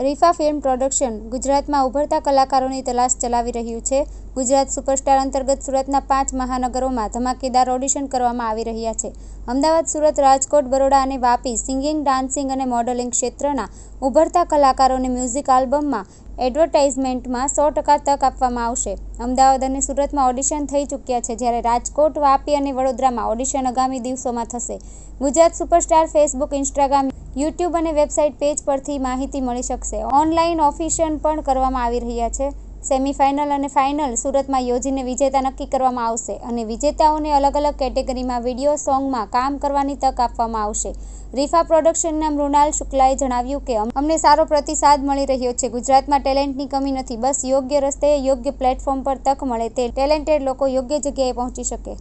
રીફા film production ગુજરાતમાં ઉભરતા કલાકારોની તલાશ ચલાવી રહ્યું છે. ગુજરાત સુપરસ્ટાર અંતર્ગત સુરતના 5 મહાનગરોમાં ધમાકેદાર ઓડિશન કરવામાં આવી રહ્યા છે. અમદાવાદ, સુરત, રાજકોટ, બરોડા અને વાપી સિંગિંગ, ડાન્સિંગ અને મોડલિંગ ક્ષેત્રના ઉભરતા કલાકારોને મ્યુઝિક આલ્બમમાં એડવર્ટાઇઝમેન્ટમાં 100% તક આપવામાં આવશે. અમદાવાદ અને સુરતમાં ઓડિશન થઈ ચૂક્યા છે, જ્યારે રાજકોટ, વાપી અને વડોદરામાં ઓડિશન આગામી દિવસોમાં થશે. Gujarat superstar Facebook, Instagram, YouTube અને વેબસાઇટ પેજ પરથી માહિતી મળી શકશે. ઓનલાઈન ઓડિશન પણ કરવામાં આવી રહ્યા છે. સેમીફાઇનલ અને ફાઇનલ સુરતમાં યોજીને વિજેતા નક્કી કરવામાં આવશે અને વિજેતાઓને અલગ અલગ કેટેગરીમાં વિડીયો સોંગમાં કામ કરવાની તક આપવામાં આવશે. રીફા પ્રોડક્શનના મૃણાલ શુક્લાએ જણાવ્યું કે અમને સારો પ્રતિસાદ મળી રહ્યો છે. ગુજરાતમાં ટેલેન્ટની કમી નથી, બસ યોગ્ય રસ્તે, યોગ્ય પ્લેટફોર્મ પર તક મળે તે ટેલેન્ટેડ લોકો યોગ્ય જગ્યાએ પહોંચી શકે.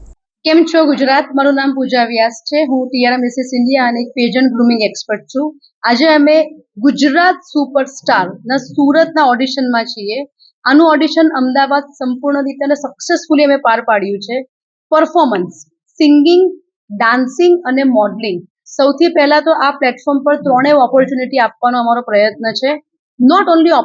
કેમ છો ગુજરાત? મારું નામ પૂજા વ્યાસ છે. હું TRM મિસિસ ઇન્ડિયા અને એક પેજન્ટ ગ્રુમિંગ એક્સપર્ટ છું. આજે અમે ગુજરાત સુપરસ્ટારના સુરતના ઓડિશનમાં છીએ. આનું ઓડિશન અમદાવાદ સંપૂર્ણ રીતે અને સક્સેસફુલી અમે પાર પાડ્યું છે. પરફોર્મન્સ, સિંગિંગ, ડાન્સિંગ અને મોડલિંગ. સૌથી પહેલા તો આ પ્લેટફોર્મ પર ત્રણેય ઓપોર્ચ્યુનિટી આપવાનો અમારો પ્રયત્ન છે. નોટ ઓનલી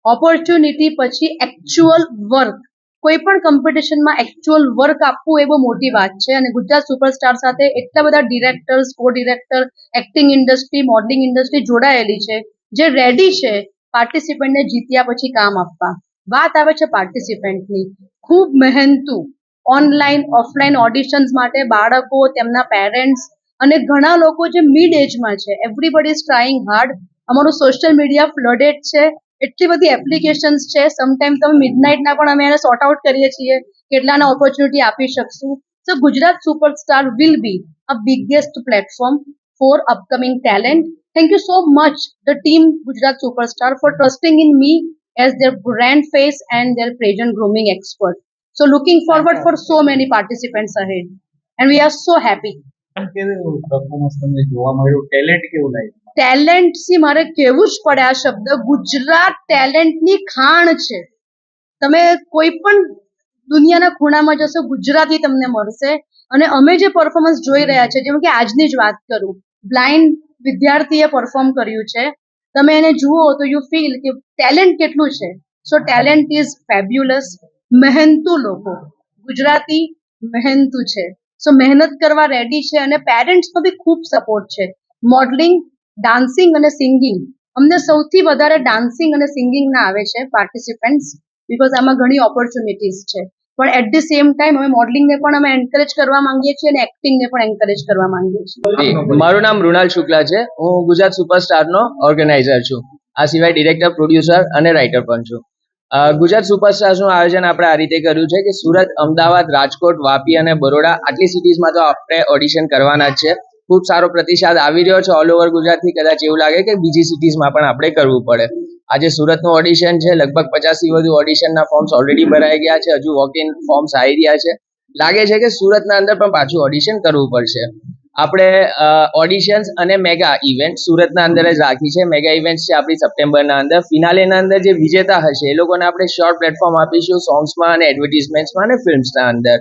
ઓપોર્ચ્યુનિટી પછી એકચ્યુઅલ વર્ક. કોઈ પણ કોમ્પિટિશનમાં એકચ્યુઅલ વર્ક આપવું એ બહુ મોટી વાત છે અને ગુજરાત સુપરસ્ટાર સાથે એટલા બધા ડિરેક્ટર્સ, કો director, acting industry, modelling industry જોડાયેલી છે જે રેડી છે પાર્ટિસિપન્ટને જીત્યા પછી કામ આપવા. વાત આવે છે પાર્ટિસિપન્ટની. ખૂબ મહેનતુ ઓનલાઈન, ઓફલાઈન ઓડિશન્સ માટે બાળકો, તેમના પેરેન્ટ્સ અને ઘણા લોકો જે મિડ એજમાં છે, એવરીબડી ઇઝ ટ્રાઇંગ હાર્ડ. અમારું સોશિયલ મીડિયા ફ્લડેડ છે. એટલી બધી એપ્લિકેશન્સ છે. સમટાઈમ તમે મિડનાઇટના પણ અમે એને સોર્ટ આઉટ કરીએ છીએ કેટલાને ઓપોર્ચ્યુનિટી આપી શકશું. So Gujarat superstar will be a biggest platform for upcoming talent. Thank you so much, the team Gujarat Superstar, for trusting in me as their brand face and their pageant grooming expert. So looking forward for so many participants ahead. And we are so happy. Talent થી મારે કેવું જ પડે આ શબ્દ. ગુજરાત ટેલેન્ટની ખાણ છે. તમે કોઈ પણ દુનિયાના ખૂણામાં જશો, ગુજરાતી તમને મળશે. અને અમે જે પરફોર્મન્સ જોઈ રહ્યા છે, જેમ કે આજની જ વાત કરું, બ્લાઇન્ડ વિદ્યાર્થીએ પરફોર્મ કર્યું છે. તમે એને જુઓ તો યુ ફીલ કે ટેલેન્ટ કેટલું છે. સો ટેલેન્ટ ઇઝ ફેબ્યુલસ. મહેનતુ લોકો, ગુજરાતી મહેનતુ છે. સો મહેનત કરવા રેડી છે અને પેરેન્ટ્સનો બી ખૂબ સપોર્ટ છે. મોડલિંગ, ડાન્સિંગ અને સિંગિંગ. અમને સૌથી વધારે ડાન્સિંગ અને સિંગિંગના આવે છે પાર્ટિસિપન્ટ્સ, બિકોઝ આમાં ઘણી ઓપોર્ચ્યુનિટીઝ છે. પણ એટ ધી સેમ ટાઈમ અમે મોડલિંગને પણ અમે એન્કરેજ કરવા માંગીએ છીએ અને એક્ટિંગને પણ એન્કરેજ કરવા માંગીએ છીએ. મારું નામ મૃણાલ શુક્લા છે. હું ગુજરાત સુપરસ્ટારનો ઓર્ગેનાઇઝર છું. આ સિવાય ડિરેક્ટર, પ્રોડ્યુસર અને રાઇટર પણ છું. ગુજરાત સુપરસ્ટાર્સનું આયોજન આપણે આ રીતે કર્યું છે કે સુરત, અમદાવાદ, રાજકોટ, વાપી અને બરોડા આટલી સિટીઝમાં તો આપણે ઓડિશન કરવાના જ છે. ખૂબ સારો પ્રતિસાદ આવી રહ્યો છે ઓલ ઓવર ગુજરાતથી. કદાચ એવું લાગે કે બીજી સિટીઝમાં પણ આપણે કરવું પડે. આજે સુરતનું ઓડિશન છે. લગભગ 50થી વધુ ઓડિશનના ફોર્મ્સ ઓલરેડી ભરાઈ ગયા છે. હજુ વોક ઇન ફોર્મ્સ આવી રહ્યા છે. લાગે છે કે સુરતના અંદર પણ પાછું ઓડિશન કરવું પડશે. આપણે ઓડિશન્સ અને મેગા ઇવેન્ટ સુરતના અંદર જ રાખી છે. મેગા ઇવેન્ટ છે આપણી સપ્ટેમ્બરના અંદર. ફિનાલેના અંદર જે વિજેતા હશે એ લોકોને આપણે શોર્ટ પ્લેટફોર્મ આપીશું સોંગ્સમાં અને એડવર્ટિઝમેન્ટ્સમાં અને ફિલ્મ્સના અંદર.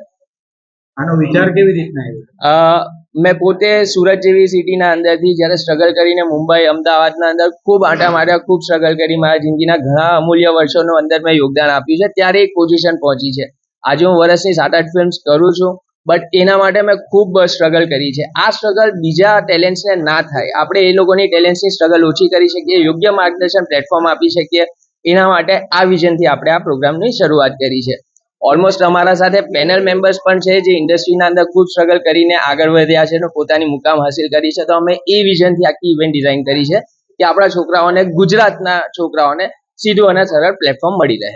આનો વિચાર કેવી રીતના આવ્યો? મેં પોતે સુરત જેવી સિટીના અંદરથી જ્યારે સ્ટ્રગલ કરીને મુંબઈ, અમદાવાદના અંદર ખૂબ આંટા માર્યા, ખૂબ સ્ટ્રગલ કરી, મારા જિંદગીના ઘણા અમૂલ્ય વર્ષોનું અંદર મેં યોગદાન આપ્યું છે. ત્યારે એક પોઝિશન પહોંચી છે. આજે હું વર્ષની 7-8 ફિલ્મ્સ કરું છું, બટ એના માટે મેં ખૂબ સ્ટ્રગલ કરી છે. આ સ્ટ્રગલ બીજા ટેલેન્ટ્સને ના થાય, આપણે એ લોકોની ટેલેન્ટ્સની સ્ટ્રગલ ઓછી કરી શકીએ, યોગ્ય માર્ગદર્શન પ્લેટફોર્મ આપી શકીએ. એના માટે આ વિઝનથી આપણે આ પ્રોગ્રામની શરૂઆત કરી છે. ઓલમોસ્ટ અમારા સાથે પેનલ મેમ્બર્સ પણ છે જે ઇન્ડસ્ટ્રીના અંદર ખૂબ સ્ટ્રગલ કરીને આગળ વધ્યા છે અને પોતાની મુકામ હાસિલ કરી છે. તો અમે એ વિઝનથી આખી ઇવેન્ટ ડિઝાઇન કરી છે કે આપણા છોકરાઓને, ગુજરાતના છોકરાઓને સીધું અને સરળ પ્લેટફોર્મ મળી રહે.